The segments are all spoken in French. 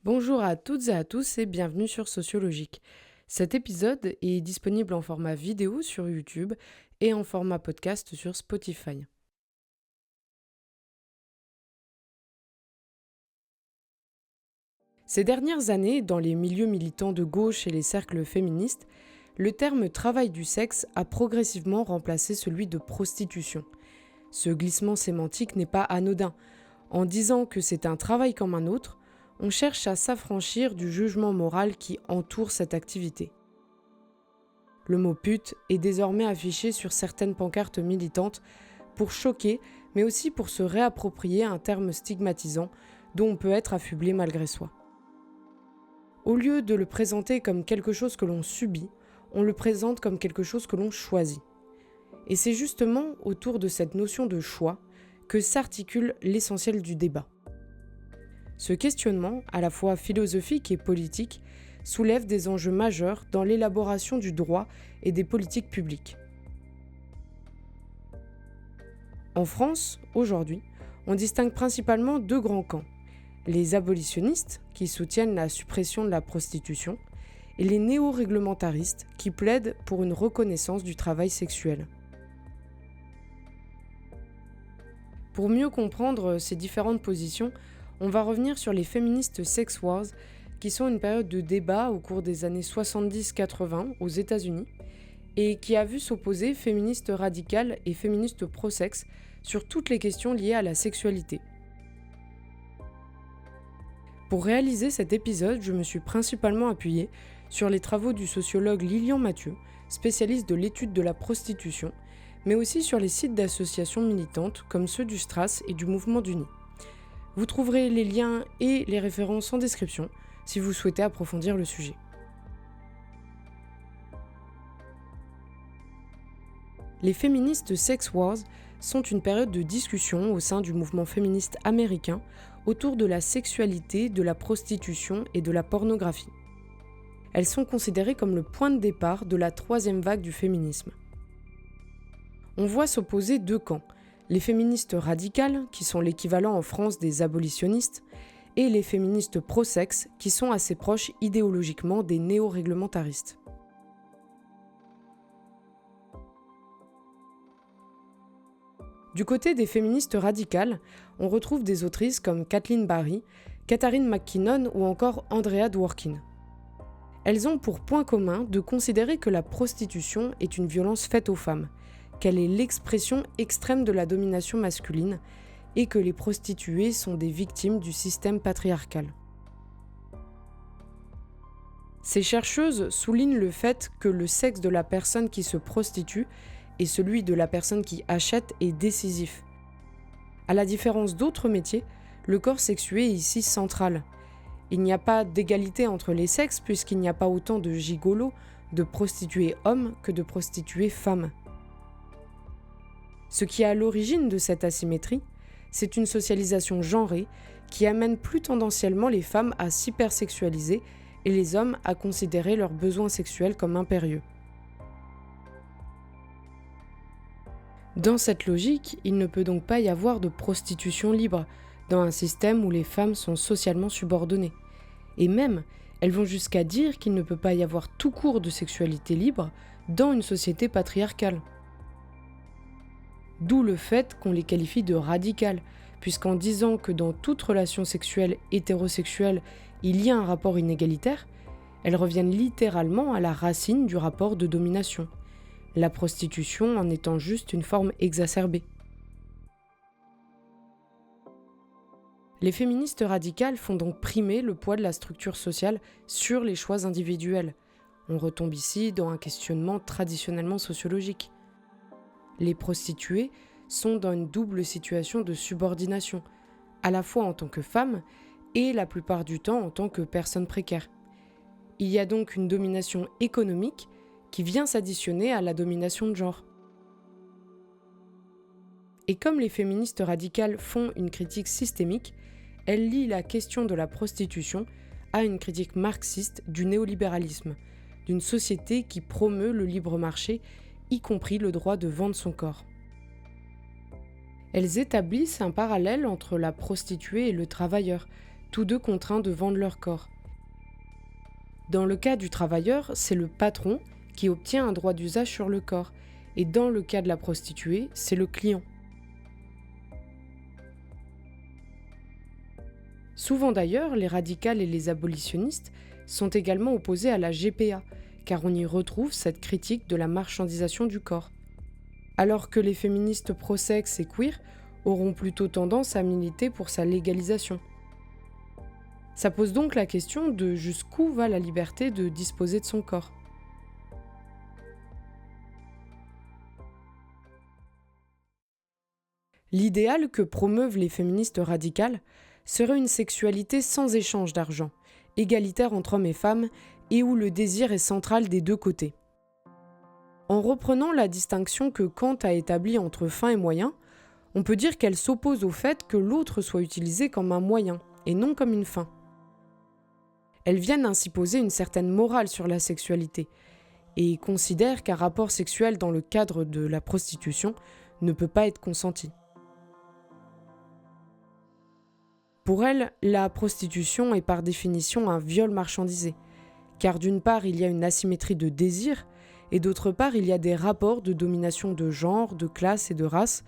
Bonjour à toutes et à tous et bienvenue sur Sociologique. Cet épisode est disponible en format vidéo sur YouTube et en format podcast sur Spotify. Ces dernières années, dans les milieux militants de gauche et les cercles féministes, le terme travail du sexe a progressivement remplacé celui de prostitution. Ce glissement sémantique n'est pas anodin. En disant que c'est un travail comme un autre, on cherche à s'affranchir du jugement moral qui entoure cette activité. Le mot pute est désormais affiché sur certaines pancartes militantes pour choquer, mais aussi pour se réapproprier un terme stigmatisant dont on peut être affublé malgré soi. Au lieu de le présenter comme quelque chose que l'on subit, on le présente comme quelque chose que l'on choisit. Et c'est justement autour de cette notion de choix que s'articule l'essentiel du débat. Ce questionnement, à la fois philosophique et politique, soulève des enjeux majeurs dans l'élaboration du droit et des politiques publiques. En France, aujourd'hui, on distingue principalement deux grands camps. Les abolitionnistes, qui soutiennent la suppression de la prostitution, et les néo-réglementaristes, qui plaident pour une reconnaissance du travail sexuel. Pour mieux comprendre ces différentes positions, on va revenir sur les féministes sex wars, qui sont une période de débat au cours des années 70-80 aux États-Unis, et qui a vu s'opposer féministes radicales et féministes pro-sexe sur toutes les questions liées à la sexualité. Pour réaliser cet épisode, je me suis principalement appuyée sur les travaux du sociologue Lilian Mathieu, spécialiste de l'étude de la prostitution, mais aussi sur les sites d'associations militantes comme ceux du Stras et du Mouvement d'Uni. Vous trouverez les liens et les références en description si vous souhaitez approfondir le sujet. Les féministes sex wars sont une période de discussion au sein du mouvement féministe américain autour de la sexualité, de la prostitution et de la pornographie. Elles sont considérées comme le point de départ de la troisième vague du féminisme. On voit s'opposer deux camps, les féministes radicales, qui sont l'équivalent en France des abolitionnistes, et les féministes pro-sexe, qui sont assez proches idéologiquement des néo-réglementaristes. Du côté des féministes radicales, on retrouve des autrices comme Kathleen Barry, Catherine McKinnon ou encore Andrea Dworkin. Elles ont pour point commun de considérer que la prostitution est une violence faite aux femmes, qu'elle est l'expression extrême de la domination masculine et que les prostituées sont des victimes du système patriarcal. Ces chercheuses soulignent le fait que le sexe de la personne qui se prostitue et celui de la personne qui achète est décisif. À la différence d'autres métiers, le corps sexué est ici central. Il n'y a pas d'égalité entre les sexes puisqu'il n'y a pas autant de gigolos, de prostituées hommes que de prostituées femmes. Ce qui est à l'origine de cette asymétrie, c'est une socialisation genrée qui amène plus tendanciellement les femmes à s'hypersexualiser et les hommes à considérer leurs besoins sexuels comme impérieux. Dans cette logique, il ne peut donc pas y avoir de prostitution libre, dans un système où les femmes sont socialement subordonnées. Et même, elles vont jusqu'à dire qu'il ne peut pas y avoir tout court de sexualité libre dans une société patriarcale. D'où le fait qu'on les qualifie de radicales, puisqu'en disant que dans toute relation sexuelle hétérosexuelle, il y a un rapport inégalitaire, elles reviennent littéralement à la racine du rapport de domination, la prostitution en étant juste une forme exacerbée. Les féministes radicales font donc primer le poids de la structure sociale sur les choix individuels. On retombe ici dans un questionnement traditionnellement sociologique. Les prostituées sont dans une double situation de subordination, à la fois en tant que femmes et la plupart du temps en tant que personnes précaires. Il y a donc une domination économique qui vient s'additionner à la domination de genre. Et comme les féministes radicales font une critique systémique, elles lient la question de la prostitution à une critique marxiste du néolibéralisme, d'une société qui promeut le libre marché, y compris le droit de vendre son corps. Elles établissent un parallèle entre la prostituée et le travailleur, tous deux contraints de vendre leur corps. Dans le cas du travailleur, c'est le patron qui obtient un droit d'usage sur le corps, et dans le cas de la prostituée, c'est le client. Souvent d'ailleurs, les radicales et les abolitionnistes sont également opposés à la GPA, car on y retrouve cette critique de la marchandisation du corps. Alors que les féministes pro-sexe et queer auront plutôt tendance à militer pour sa légalisation. Ça pose donc la question de jusqu'où va la liberté de disposer de son corps. L'idéal que promeuvent les féministes radicales serait une sexualité sans échange d'argent, égalitaire entre hommes et femmes, et où le désir est central des deux côtés. En reprenant la distinction que Kant a établie entre fin et moyen, on peut dire qu'elle s'oppose au fait que l'autre soit utilisé comme un moyen, et non comme une fin. Elles viennent ainsi poser une certaine morale sur la sexualité, et considèrent qu'un rapport sexuel dans le cadre de la prostitution ne peut pas être consenti. Pour elles, la prostitution est par définition un viol marchandisé, car d'une part il y a une asymétrie de désir, et d'autre part il y a des rapports de domination de genre, de classe et de race,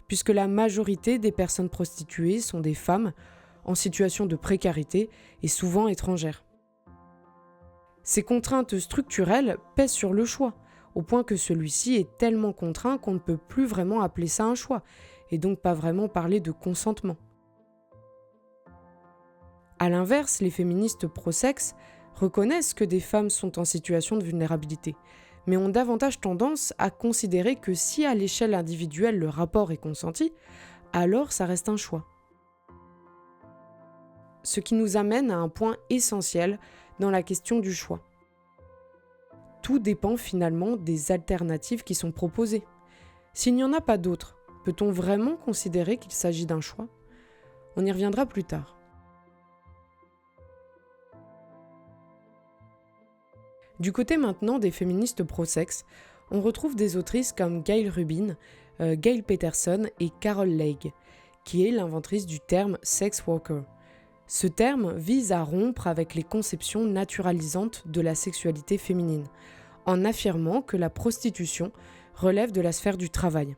puisque la majorité des personnes prostituées sont des femmes en situation de précarité et souvent étrangères. Ces contraintes structurelles pèsent sur le choix, au point que celui-ci est tellement contraint qu'on ne peut plus vraiment appeler ça un choix, et donc pas vraiment parler de consentement. A l'inverse, les féministes pro-sexe reconnaissent que des femmes sont en situation de vulnérabilité, mais ont davantage tendance à considérer que si à l'échelle individuelle le rapport est consenti, alors ça reste un choix. Ce qui nous amène à un point essentiel dans la question du choix. Tout dépend finalement des alternatives qui sont proposées. S'il n'y en a pas d'autres, peut-on vraiment considérer qu'il s'agit d'un choix ? On y reviendra plus tard. Du côté maintenant des féministes pro-sexe, on retrouve des autrices comme Gayle Rubin, Gail Peterson et Carol Leigh, qui est l'inventrice du terme « sex worker ». Ce terme vise à rompre avec les conceptions naturalisantes de la sexualité féminine, en affirmant que la prostitution relève de la sphère du travail.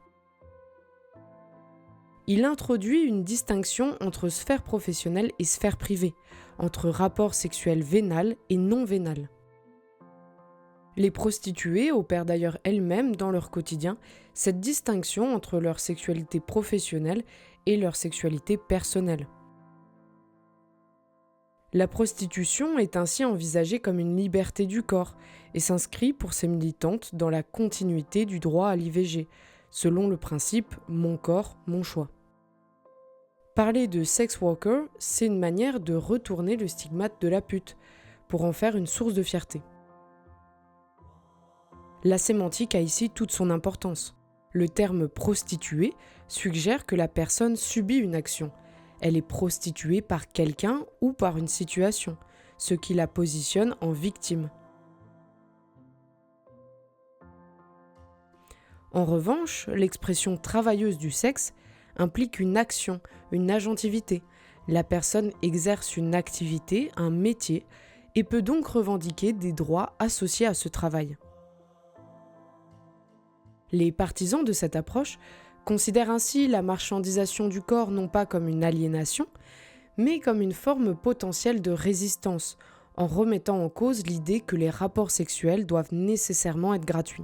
Il introduit une distinction entre sphère professionnelle et sphère privée, entre rapport sexuel vénal et non vénal. Les prostituées opèrent d'ailleurs elles-mêmes dans leur quotidien cette distinction entre leur sexualité professionnelle et leur sexualité personnelle. La prostitution est ainsi envisagée comme une liberté du corps et s'inscrit pour ces militantes dans la continuité du droit à l'IVG, selon le principe « mon corps, mon choix ». Parler de sex worker, c'est une manière de retourner le stigmate de la pute, pour en faire une source de fierté. La sémantique a ici toute son importance. Le terme prostituée suggère que la personne subit une action. Elle est prostituée par quelqu'un ou par une situation, ce qui la positionne en victime. En revanche, l'expression travailleuse du sexe implique une action, une agentivité. La personne exerce une activité, un métier, et peut donc revendiquer des droits associés à ce travail. Les partisans de cette approche considèrent ainsi la marchandisation du corps non pas comme une aliénation, mais comme une forme potentielle de résistance, en remettant en cause l'idée que les rapports sexuels doivent nécessairement être gratuits.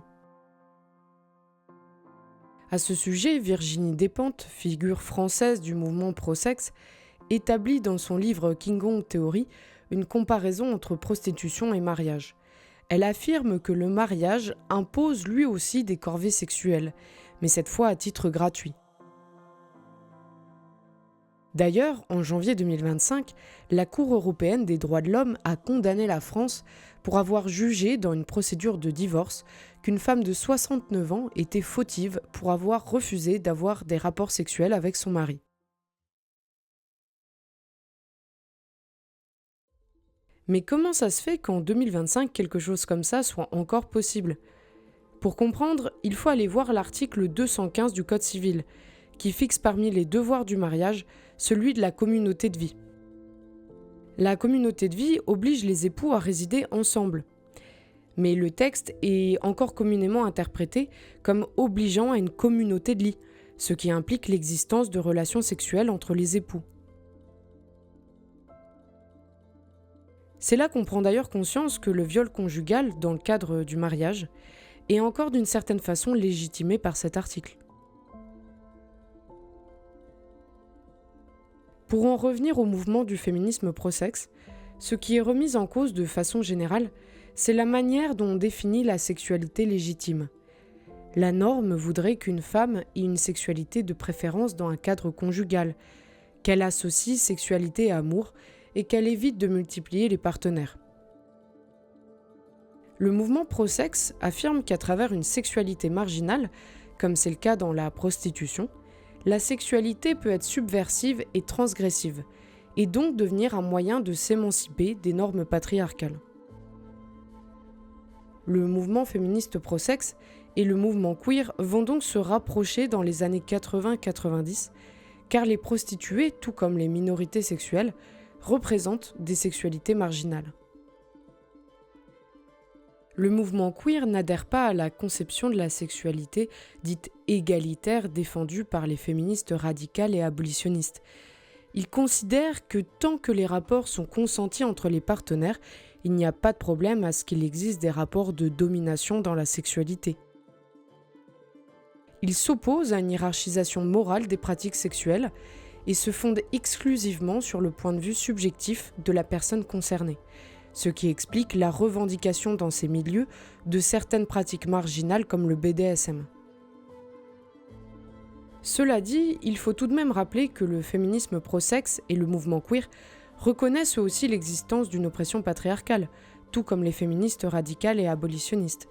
À ce sujet, Virginie Despentes, figure française du mouvement pro-sexe, établit dans son livre King Kong Theory une comparaison entre prostitution et mariage. Elle affirme que le mariage impose lui aussi des corvées sexuelles, mais cette fois à titre gratuit. D'ailleurs, en janvier 2025, la Cour européenne des droits de l'homme a condamné la France pour avoir jugé dans une procédure de divorce qu'une femme de 69 ans était fautive pour avoir refusé d'avoir des rapports sexuels avec son mari. Mais comment ça se fait qu'en 2025, quelque chose comme ça soit encore possible ? Pour comprendre, il faut aller voir l'article 215 du Code civil, qui fixe parmi les devoirs du mariage celui de la communauté de vie. La communauté de vie oblige les époux à résider ensemble. Mais le texte est encore communément interprété comme obligeant à une communauté de lit, ce qui implique l'existence de relations sexuelles entre les époux. C'est là qu'on prend d'ailleurs conscience que le viol conjugal, dans le cadre du mariage, est encore d'une certaine façon légitimé par cet article. Pour en revenir au mouvement du féminisme pro-sexe, ce qui est remis en cause de façon générale, c'est la manière dont on définit la sexualité légitime. La norme voudrait qu'une femme ait une sexualité de préférence dans un cadre conjugal, qu'elle associe sexualité et amour et qu'elle évite de multiplier les partenaires. Le mouvement pro-sexe affirme qu'à travers une sexualité marginale, comme c'est le cas dans la prostitution, la sexualité peut être subversive et transgressive, et donc devenir un moyen de s'émanciper des normes patriarcales. Le mouvement féministe pro-sexe et le mouvement queer vont donc se rapprocher dans les années 80-90, car les prostituées, tout comme les minorités sexuelles, représentent des sexualités marginales. Le mouvement queer n'adhère pas à la conception de la sexualité dite égalitaire défendue par les féministes radicales et abolitionnistes. Il considère que tant que les rapports sont consentis entre les partenaires, il n'y a pas de problème à ce qu'il existe des rapports de domination dans la sexualité. Il s'oppose à une hiérarchisation morale des pratiques sexuelles et se fonde exclusivement sur le point de vue subjectif de la personne concernée, ce qui explique la revendication dans ces milieux de certaines pratiques marginales comme le BDSM. Cela dit, il faut tout de même rappeler que le féminisme pro-sexe et le mouvement queer reconnaissent eux aussi l'existence d'une oppression patriarcale, tout comme les féministes radicales et abolitionnistes.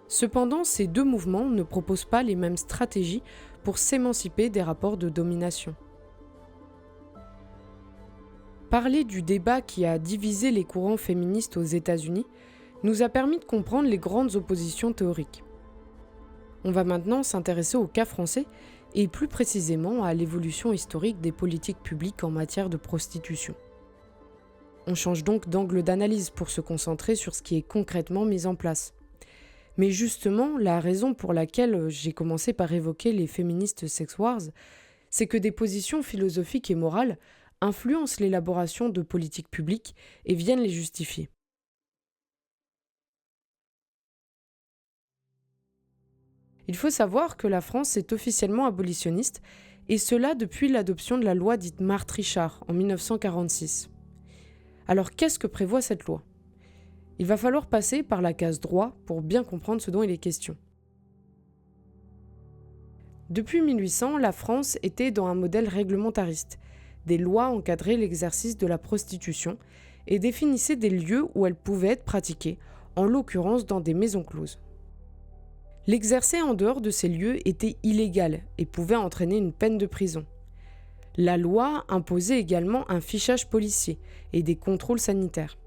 Cependant, ces deux mouvements ne proposent pas les mêmes stratégies pour s'émanciper des rapports de domination. Parler du débat qui a divisé les courants féministes aux États-Unis nous a permis de comprendre les grandes oppositions théoriques. On va maintenant s'intéresser au cas français et plus précisément à l'évolution historique des politiques publiques en matière de prostitution. On change donc d'angle d'analyse pour se concentrer sur ce qui est concrètement mis en place. Mais justement, la raison pour laquelle j'ai commencé par évoquer les féministes sex wars, c'est que des positions philosophiques et morales influencent l'élaboration de politiques publiques et viennent les justifier. Il faut savoir que la France est officiellement abolitionniste, et cela depuis l'adoption de la loi dite Martre-Richard en 1946. Alors qu'est-ce que prévoit cette loi ? Il va falloir passer par la case droit pour bien comprendre ce dont il est question. Depuis 1800, la France était dans un modèle réglementariste. Des lois encadraient l'exercice de la prostitution et définissaient des lieux où elle pouvait être pratiquée, en l'occurrence dans des maisons closes. L'exercer en dehors de ces lieux était illégal et pouvait entraîner une peine de prison. La loi imposait également un fichage policier et des contrôles sanitaires.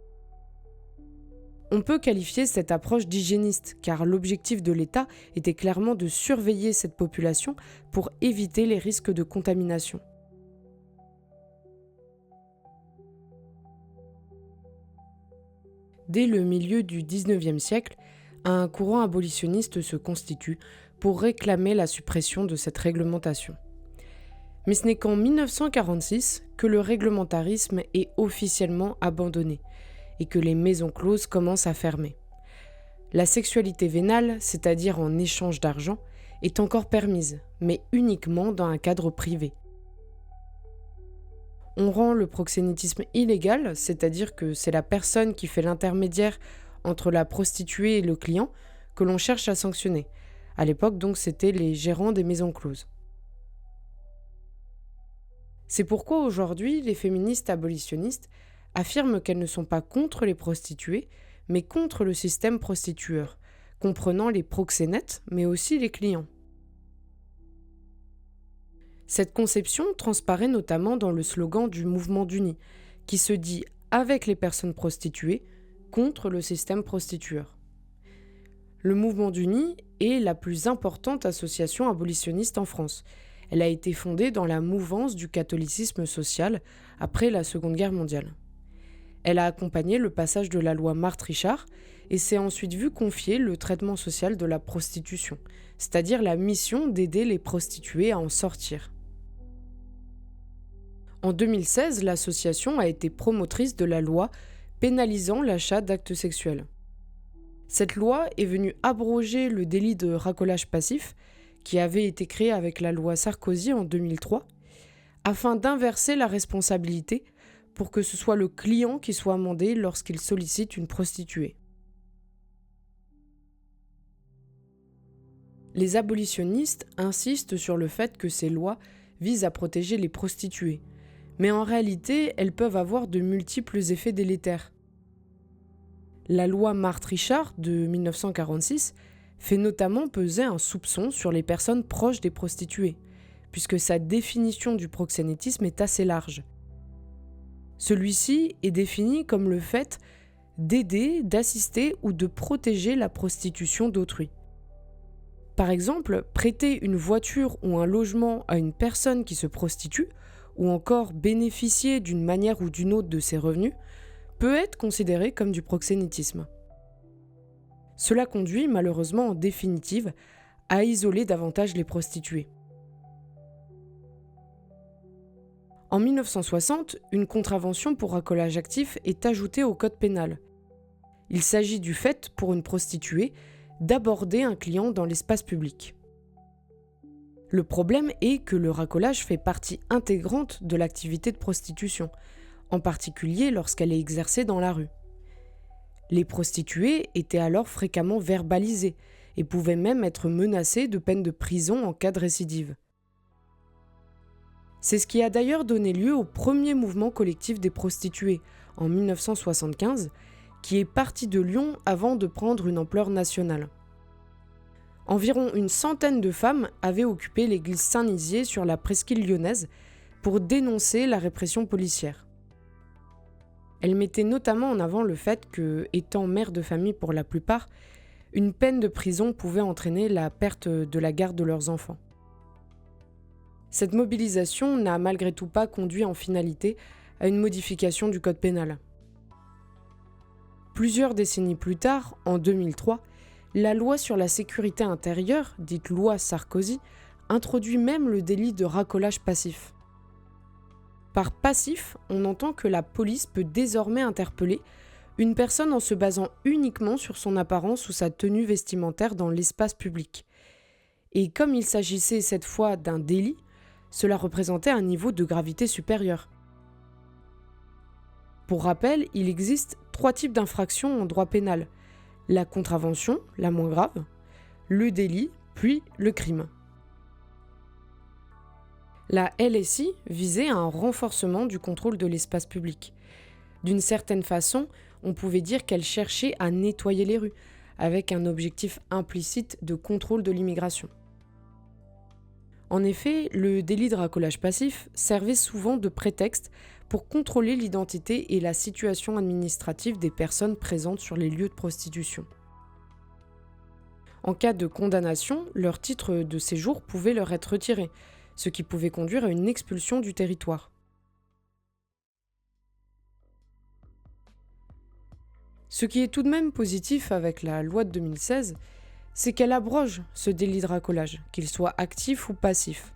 On peut qualifier cette approche d'hygiéniste, car l'objectif de l'État était clairement de surveiller cette population pour éviter les risques de contamination. Dès le milieu du XIXe siècle, un courant abolitionniste se constitue pour réclamer la suppression de cette réglementation. Mais ce n'est qu'en 1946 que le réglementarisme est officiellement abandonné et que les maisons closes commencent à fermer. La sexualité vénale, c'est-à-dire en échange d'argent, est encore permise, mais uniquement dans un cadre privé. On rend le proxénétisme illégal, c'est-à-dire que c'est la personne qui fait l'intermédiaire entre la prostituée et le client que l'on cherche à sanctionner. À l'époque, donc, c'était les gérants des maisons closes. C'est pourquoi aujourd'hui, les féministes abolitionnistes affirment qu'elles ne sont pas contre les prostituées, mais contre le système prostitueur, comprenant les proxénètes, mais aussi les clients. Cette conception transparaît notamment dans le slogan du Mouvement d'Uni, qui se dit avec les personnes prostituées contre le système prostitueur. Le Mouvement du Nid est la plus importante association abolitionniste en France. Elle a été fondée dans la mouvance du catholicisme social après la Seconde Guerre mondiale. Elle a accompagné le passage de la loi Marthe-Richard et s'est ensuite vue confier le traitement social de la prostitution, c'est-à-dire la mission d'aider les prostituées à en sortir. En 2016, l'association a été promotrice de la loi pénalisant l'achat d'actes sexuels. Cette loi est venue abroger le délit de racolage passif, qui avait été créé avec la loi Sarkozy en 2003, afin d'inverser la responsabilité pour que ce soit le client qui soit amendé lorsqu'il sollicite une prostituée. Les abolitionnistes insistent sur le fait que ces lois visent à protéger les prostituées, mais en réalité, elles peuvent avoir de multiples effets délétères. La loi Marthe-Richard de 1946 fait notamment peser un soupçon sur les personnes proches des prostituées, puisque sa définition du proxénétisme est assez large. Celui-ci est défini comme le fait d'aider, d'assister ou de protéger la prostitution d'autrui. Par exemple, prêter une voiture ou un logement à une personne qui se prostitue, ou encore bénéficier d'une manière ou d'une autre de ses revenus, peut être considéré comme du proxénétisme. Cela conduit malheureusement en définitive à isoler davantage les prostituées. En 1960, une contravention pour racolage actif est ajoutée au code pénal. Il s'agit du fait, pour une prostituée, d'aborder un client dans l'espace public. Le problème est que le racolage fait partie intégrante de l'activité de prostitution, en particulier lorsqu'elle est exercée dans la rue. Les prostituées étaient alors fréquemment verbalisées et pouvaient même être menacées de peine de prison en cas de récidive. C'est ce qui a d'ailleurs donné lieu au premier mouvement collectif des prostituées, en 1975, qui est parti de Lyon avant de prendre une ampleur nationale. Environ une centaine de femmes avaient occupé l'église Saint-Nizier sur la presqu'île lyonnaise pour dénoncer la répression policière. Elles mettaient notamment en avant le fait que, étant mères de famille pour la plupart, une peine de prison pouvait entraîner la perte de la garde de leurs enfants. Cette mobilisation n'a malgré tout pas conduit en finalité à une modification du code pénal. Plusieurs décennies plus tard, en 2003, la loi sur la sécurité intérieure, dite loi Sarkozy, introduit même le délit de racolage passif. Par passif, on entend que la police peut désormais interpeller une personne en se basant uniquement sur son apparence ou sa tenue vestimentaire dans l'espace public. Et comme il s'agissait cette fois d'un délit, cela représentait un niveau de gravité supérieur. Pour rappel, il existe 3 types d'infractions en droit pénal: la contravention, la moins grave, le délit, puis le crime. La LSI visait un renforcement du contrôle de l'espace public. D'une certaine façon, on pouvait dire qu'elle cherchait à nettoyer les rues, avec un objectif implicite de contrôle de l'immigration. En effet, le délit de racolage passif servait souvent de prétexte pour contrôler l'identité et la situation administrative des personnes présentes sur les lieux de prostitution. En cas de condamnation, leur titre de séjour pouvait leur être retiré, ce qui pouvait conduire à une expulsion du territoire. Ce qui est tout de même positif avec la loi de 2016, c'est qu'elle abroge ce délit de racolage, qu'il soit actif ou passif.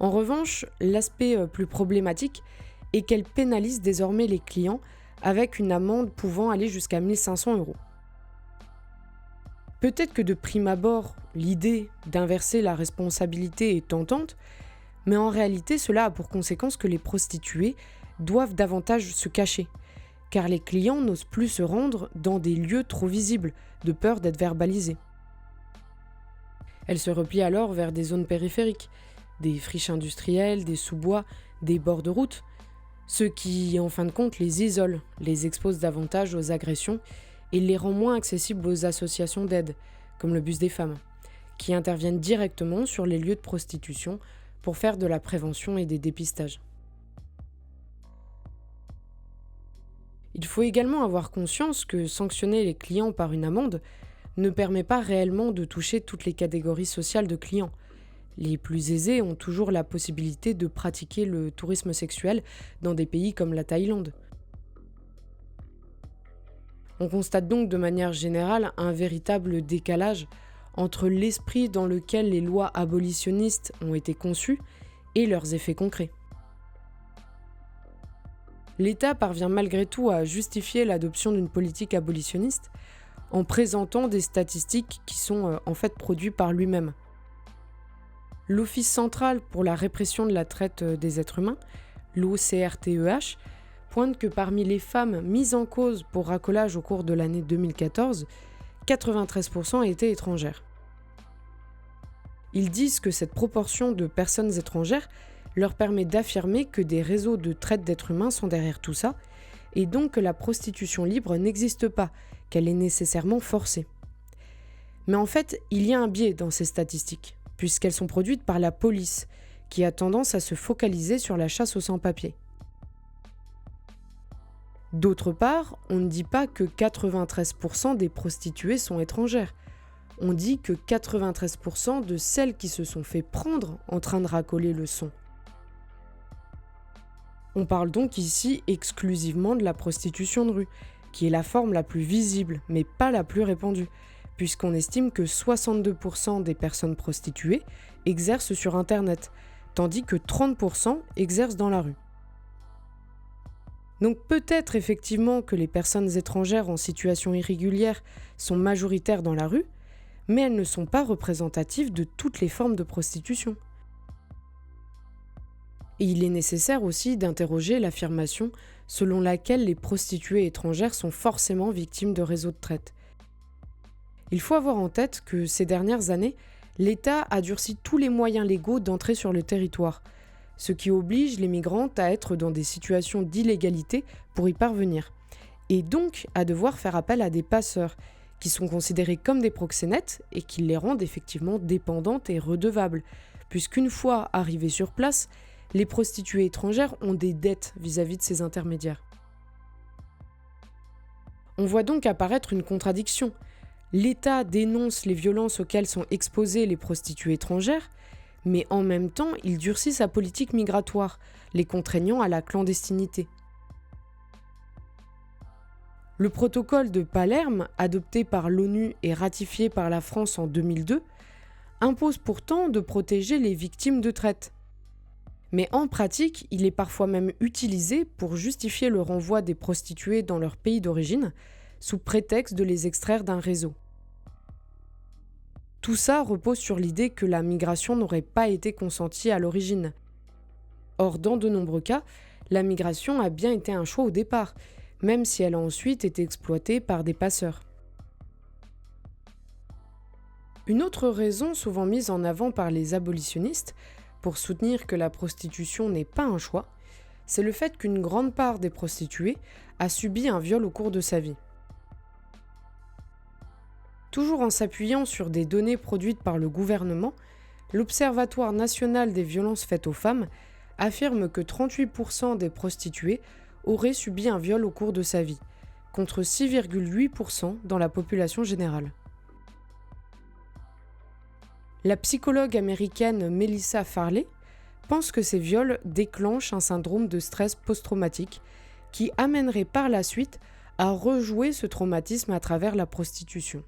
En revanche, l'aspect plus problématique est qu'elle pénalise désormais les clients avec une amende pouvant aller jusqu'à 1 500 €. Peut-être que de prime abord, l'idée d'inverser la responsabilité est tentante, mais en réalité cela a pour conséquence que les prostituées doivent davantage se cacher, car les clients n'osent plus se rendre dans des lieux trop visibles, de peur d'être verbalisés. Elles se replient alors vers des zones périphériques, des friches industrielles, des sous-bois, des bords de route, ce qui, en fin de compte, les isole, les expose davantage aux agressions et les rend moins accessibles aux associations d'aide, comme le Bus des femmes, qui interviennent directement sur les lieux de prostitution pour faire de la prévention et des dépistages. Il faut également avoir conscience que sanctionner les clients par une amende ne permet pas réellement de toucher toutes les catégories sociales de clients. Les plus aisés ont toujours la possibilité de pratiquer le tourisme sexuel dans des pays comme la Thaïlande. On constate donc de manière générale un véritable décalage entre l'esprit dans lequel les lois abolitionnistes ont été conçues et leurs effets concrets. L'État parvient malgré tout à justifier l'adoption d'une politique abolitionniste en présentant des statistiques qui sont en fait produites par lui-même. L'Office central pour la répression de la traite des êtres humains, l'OCRTEH, pointe que parmi les femmes mises en cause pour racolage au cours de l'année 2014, 93% étaient étrangères. Ils disent que cette proportion de personnes étrangères leur permet d'affirmer que des réseaux de traite d'êtres humains sont derrière tout ça, et donc que la prostitution libre n'existe pas, qu'elle est nécessairement forcée. Mais en fait, il y a un biais dans ces statistiques, puisqu'elles sont produites par la police, qui a tendance à se focaliser sur la chasse aux sans-papiers. D'autre part, on ne dit pas que 93% des prostituées sont étrangères. On dit que 93% de celles qui se sont fait prendre en train de racoler le sont. On parle donc ici exclusivement de la prostitution de rue, qui est la forme la plus visible, mais pas la plus répandue, puisqu'on estime que 62% des personnes prostituées exercent sur Internet, tandis que 30% exercent dans la rue. Donc peut-être effectivement que les personnes étrangères en situation irrégulière sont majoritaires dans la rue, mais elles ne sont pas représentatives de toutes les formes de prostitution. Et il est nécessaire aussi d'interroger l'affirmation selon laquelle les prostituées étrangères sont forcément victimes de réseaux de traite. Il faut avoir en tête que ces dernières années, l'État a durci tous les moyens légaux d'entrer sur le territoire, ce qui oblige les migrantes à être dans des situations d'illégalité pour y parvenir, et donc à devoir faire appel à des passeurs, qui sont considérés comme des proxénètes et qui les rendent effectivement dépendantes et redevables, puisqu'une fois arrivées sur place, les prostituées étrangères ont des dettes vis-à-vis de ces intermédiaires. On voit donc apparaître une contradiction. L'État dénonce les violences auxquelles sont exposées les prostituées étrangères, mais en même temps, il durcit sa politique migratoire, les contraignant à la clandestinité. Le protocole de Palerme, adopté par l'ONU et ratifié par la France en 2002, impose pourtant de protéger les victimes de traite. Mais en pratique, il est parfois même utilisé pour justifier le renvoi des prostituées dans leur pays d'origine, sous prétexte de les extraire d'un réseau. Tout ça repose sur l'idée que la migration n'aurait pas été consentie à l'origine. Or, dans de nombreux cas, la migration a bien été un choix au départ, même si elle a ensuite été exploitée par des passeurs. Une autre raison souvent mise en avant par les abolitionnistes pour soutenir que la prostitution n'est pas un choix, c'est le fait qu'une grande part des prostituées a subi un viol au cours de sa vie. Toujours en s'appuyant sur des données produites par le gouvernement, l'Observatoire national des violences faites aux femmes affirme que 38% des prostituées auraient subi un viol au cours de sa vie, contre 6,8% dans la population générale. La psychologue américaine Melissa Farley pense que ces viols déclenchent un syndrome de stress post-traumatique qui amènerait par la suite à rejouer ce traumatisme à travers la prostitution.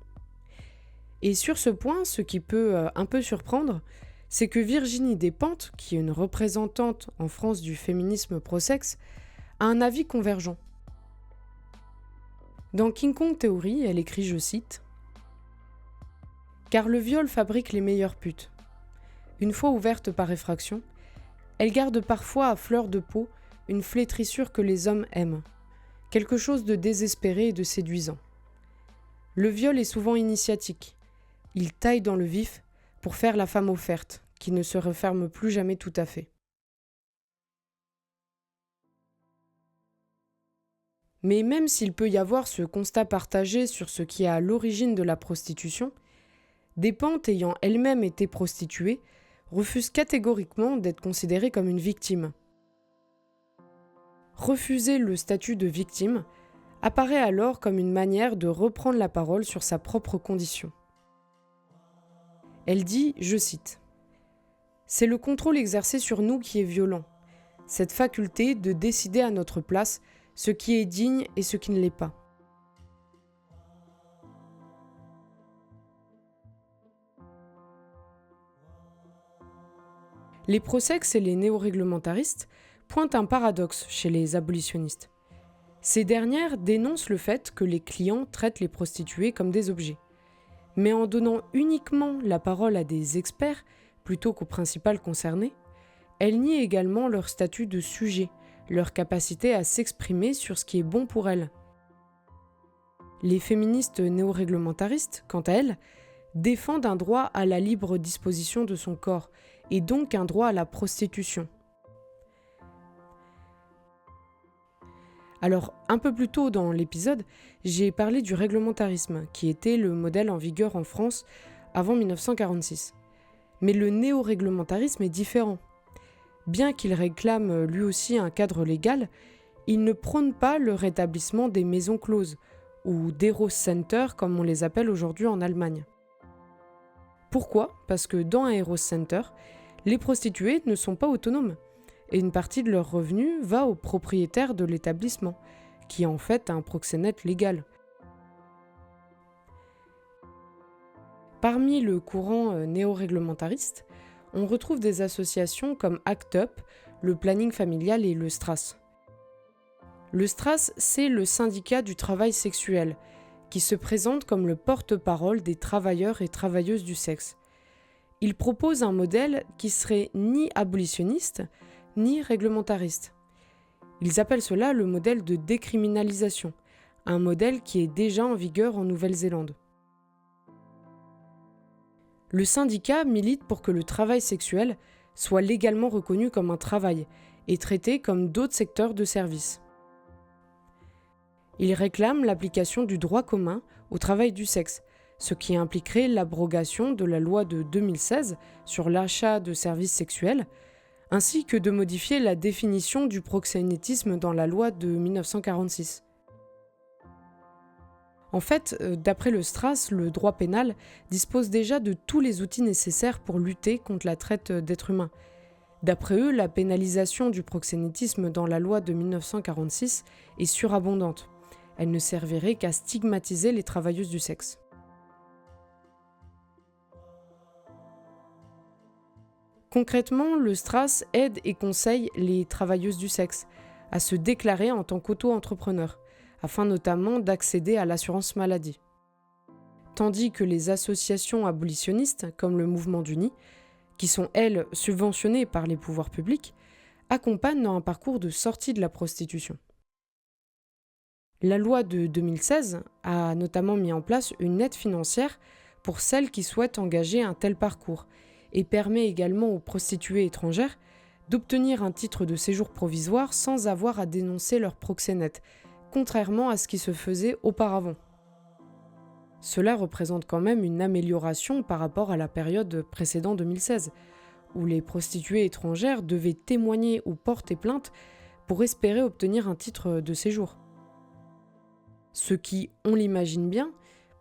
Et sur ce point, ce qui peut un peu surprendre, c'est que Virginie Despentes, qui est une représentante en France du féminisme pro-sexe, a un avis convergent. Dans King Kong Theory, elle écrit, je cite, « Car le viol fabrique les meilleures putes. Une fois ouverte par effraction, elle garde parfois à fleur de peau une flétrissure que les hommes aiment, quelque chose de désespéré et de séduisant. Le viol est souvent initiatique. Il taille dans le vif pour faire la femme offerte, qui ne se referme plus jamais tout à fait. » Mais même s'il peut y avoir ce constat partagé sur ce qui est à l'origine de la prostitution, Despentes, ayant elle-même été prostituée, refuse catégoriquement d'être considérée comme une victime. Refuser le statut de victime apparaît alors comme une manière de reprendre la parole sur sa propre condition. Elle dit, je cite, « C'est le contrôle exercé sur nous qui est violent, cette faculté de décider à notre place ce qui est digne et ce qui ne l'est pas. » Les pro-sexe et les néo-réglementaristes pointent un paradoxe chez les abolitionnistes. Ces dernières dénoncent le fait que les clients traitent les prostituées comme des objets. Mais en donnant uniquement la parole à des experts plutôt qu'aux principales concernées, elles nient également leur statut de sujet, leur capacité à s'exprimer sur ce qui est bon pour elles. Les féministes néo-réglementaristes, quant à elles, défendent un droit à la libre disposition de son corps, et donc un droit à la prostitution. Alors, un peu plus tôt dans l'épisode, j'ai parlé du réglementarisme, qui était le modèle en vigueur en France avant 1946. Mais le néo-réglementarisme est différent. Bien qu'il réclame lui aussi un cadre légal, il ne prône pas le rétablissement des maisons closes, ou d'Eros Center comme on les appelle aujourd'hui en Allemagne. Pourquoi ? Parce que dans un Eros Center, les prostituées ne sont pas autonomes, et une partie de leurs revenus va au propriétaire de l'établissement, qui est en fait un proxénète légal. Parmi le courant néo-réglementariste, on retrouve des associations comme ACT UP, le planning familial et le STRAS. Le STRAS, c'est le syndicat du travail sexuel, qui se présente comme le porte-parole des travailleurs et travailleuses du sexe. Il propose un modèle qui serait ni abolitionniste, ni réglementariste. Ils appellent cela le modèle de décriminalisation, un modèle qui est déjà en vigueur en Nouvelle-Zélande. Le syndicat milite pour que le travail sexuel soit légalement reconnu comme un travail et traité comme d'autres secteurs de services. Il réclame l'application du droit commun au travail du sexe, ce qui impliquerait l'abrogation de la loi de 2016 sur l'achat de services sexuels, ainsi que de modifier la définition du proxénétisme dans la loi de 1946. En fait, d'après le STRAS, le droit pénal dispose déjà de tous les outils nécessaires pour lutter contre la traite d'êtres humains. D'après eux, la pénalisation du proxénétisme dans la loi de 1946 est surabondante. Elle ne servirait qu'à stigmatiser les travailleuses du sexe. Concrètement, le STRAS aide et conseille les travailleuses du sexe à se déclarer en tant qu'auto-entrepreneurs, afin notamment d'accéder à l'assurance maladie. Tandis que les associations abolitionnistes, comme le Mouvement du Nid, qui sont elles subventionnées par les pouvoirs publics, accompagnent dans un parcours de sortie de la prostitution. La loi de 2016 a notamment mis en place une aide financière pour celles qui souhaitent engager un tel parcours et permet également aux prostituées étrangères d'obtenir un titre de séjour provisoire sans avoir à dénoncer leur proxénète, contrairement à ce qui se faisait auparavant. Cela représente quand même une amélioration par rapport à la période précédant 2016, où les prostituées étrangères devaient témoigner ou porter plainte pour espérer obtenir un titre de séjour. Ce qui, on l'imagine bien,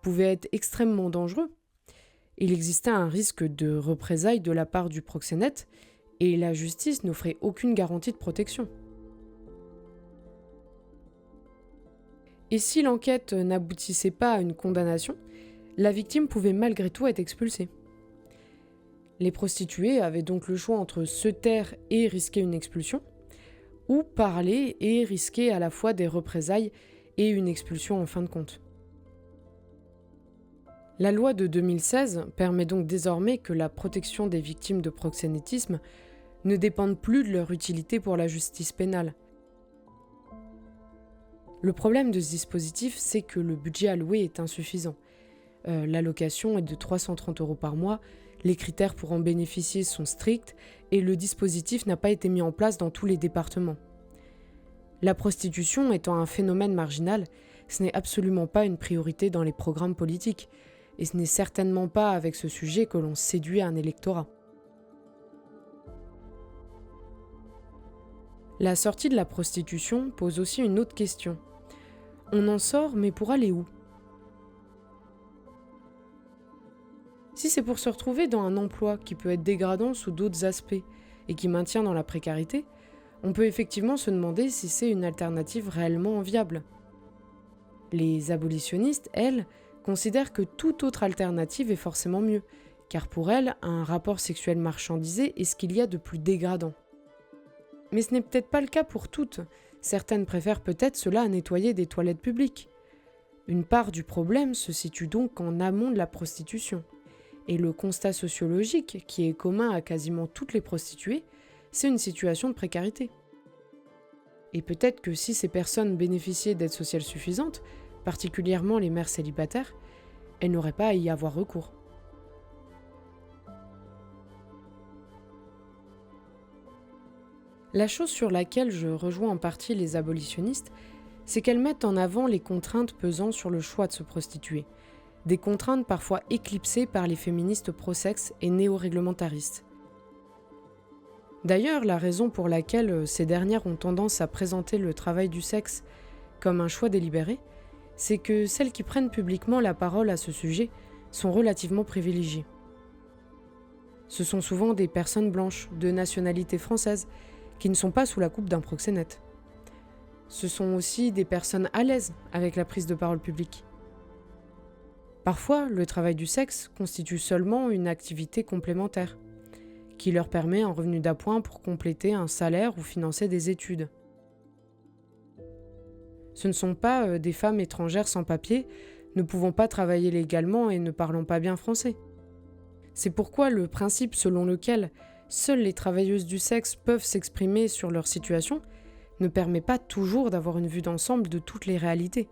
pouvait être extrêmement dangereux. Il existait un risque de représailles de la part du proxénète et la justice n'offrait aucune garantie de protection. Et si l'enquête n'aboutissait pas à une condamnation, la victime pouvait malgré tout être expulsée. Les prostituées avaient donc le choix entre se taire et risquer une expulsion, ou parler et risquer à la fois des représailles et une expulsion en fin de compte. La loi de 2016 permet donc désormais que la protection des victimes de proxénétisme ne dépende plus de leur utilité pour la justice pénale. Le problème de ce dispositif, c'est que le budget alloué est insuffisant. L'allocation est de 330 € par mois, les critères pour en bénéficier sont stricts et le dispositif n'a pas été mis en place dans tous les départements. La prostitution étant un phénomène marginal, ce n'est absolument pas une priorité dans les programmes politiques, et ce n'est certainement pas avec ce sujet que l'on séduit un électorat. La sortie de la prostitution pose aussi une autre question. On en sort, mais pour aller où? Si c'est pour se retrouver dans un emploi qui peut être dégradant sous d'autres aspects et qui maintient dans la précarité, on peut effectivement se demander si c'est une alternative réellement viable. Les abolitionnistes, elles, considèrent que toute autre alternative est forcément mieux, car pour elles, un rapport sexuel marchandisé est ce qu'il y a de plus dégradant. Mais ce n'est peut-être pas le cas pour toutes. Certaines préfèrent peut-être cela à nettoyer des toilettes publiques. Une part du problème se situe donc en amont de la prostitution. Et le constat sociologique, qui est commun à quasiment toutes les prostituées, c'est une situation de précarité. Et peut-être que si ces personnes bénéficiaient d'aides sociales suffisantes, particulièrement les mères célibataires, elles n'auraient pas à y avoir recours. La chose sur laquelle je rejoins en partie les abolitionnistes, c'est qu'elles mettent en avant les contraintes pesant sur le choix de se prostituer. Des contraintes parfois éclipsées par les féministes pro-sexe et néo-réglementaristes. D'ailleurs, la raison pour laquelle ces dernières ont tendance à présenter le travail du sexe comme un choix délibéré, c'est que celles qui prennent publiquement la parole à ce sujet sont relativement privilégiées. Ce sont souvent des personnes blanches, de nationalité française, qui ne sont pas sous la coupe d'un proxénète. Ce sont aussi des personnes à l'aise avec la prise de parole publique. Parfois, le travail du sexe constitue seulement une activité complémentaire, qui leur permet un revenu d'appoint pour compléter un salaire ou financer des études. Ce ne sont pas des femmes étrangères sans papier, ne pouvant pas travailler légalement et ne parlant pas bien français. C'est pourquoi le principe selon lequel seules les travailleuses du sexe peuvent s'exprimer sur leur situation ne permet pas toujours d'avoir une vue d'ensemble de toutes les réalités.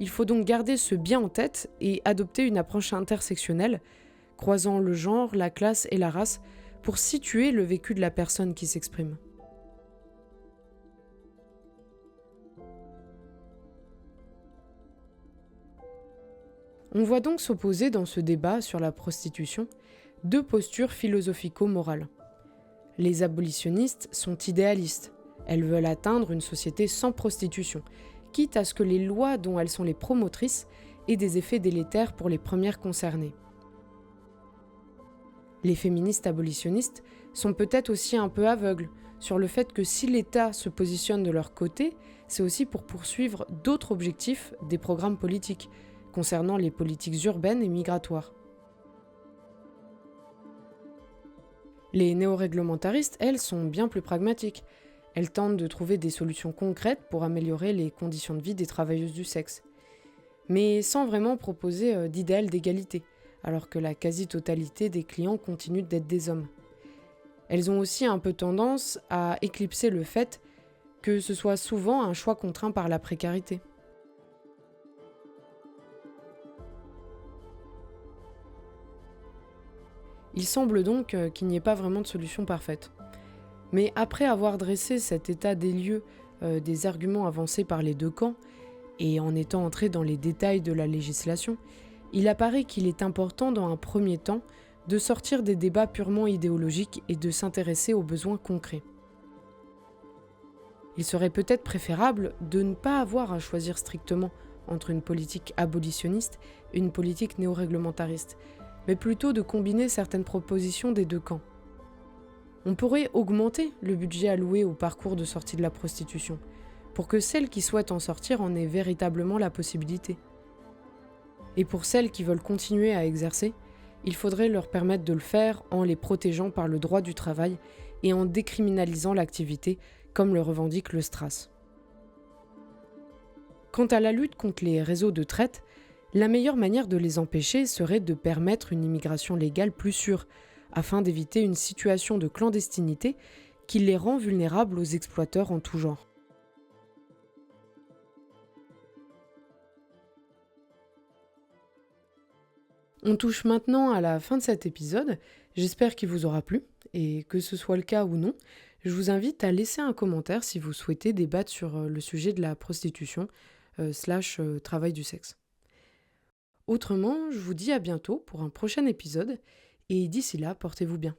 Il faut donc garder ce bien en tête et adopter une approche intersectionnelle, croisant le genre, la classe et la race, pour situer le vécu de la personne qui s'exprime. On voit donc s'opposer dans ce débat sur la prostitution deux postures philosophico-morales. Les abolitionnistes sont idéalistes. Elles veulent atteindre une société sans prostitution, quitte à ce que les lois dont elles sont les promotrices aient des effets délétères pour les premières concernées. Les féministes abolitionnistes sont peut-être aussi un peu aveugles sur le fait que si l'État se positionne de leur côté, c'est aussi pour poursuivre d'autres objectifs des programmes politiques, concernant les politiques urbaines et migratoires. Les néo-réglementaristes, elles, sont bien plus pragmatiques. Elles tentent de trouver des solutions concrètes pour améliorer les conditions de vie des travailleuses du sexe, mais sans vraiment proposer d'idéal d'égalité, alors que la quasi-totalité des clients continuent d'être des hommes. Elles ont aussi un peu tendance à éclipser le fait que ce soit souvent un choix contraint par la précarité. Il semble donc qu'il n'y ait pas vraiment de solution parfaite. Mais après avoir dressé cet état des lieux des arguments avancés par les deux camps, et en étant entré dans les détails de la législation, il apparaît qu'il est important dans un premier temps de sortir des débats purement idéologiques et de s'intéresser aux besoins concrets. Il serait peut-être préférable de ne pas avoir à choisir strictement entre une politique abolitionniste et une politique néo-réglementariste, mais plutôt de combiner certaines propositions des deux camps. On pourrait augmenter le budget alloué au parcours de sortie de la prostitution, pour que celles qui souhaitent en sortir en aient véritablement la possibilité. Et pour celles qui veulent continuer à exercer, il faudrait leur permettre de le faire en les protégeant par le droit du travail et en décriminalisant l'activité, comme le revendique le STRAS. Quant à la lutte contre les réseaux de traite, la meilleure manière de les empêcher serait de permettre une immigration légale plus sûre, afin d'éviter une situation de clandestinité qui les rend vulnérables aux exploiteurs en tout genre. On touche maintenant à la fin de cet épisode, j'espère qu'il vous aura plu, et que ce soit le cas ou non, je vous invite à laisser un commentaire si vous souhaitez débattre sur le sujet de la prostitution / travail du sexe. Autrement, je vous dis à bientôt pour un prochain épisode, et d'ici là, portez-vous bien.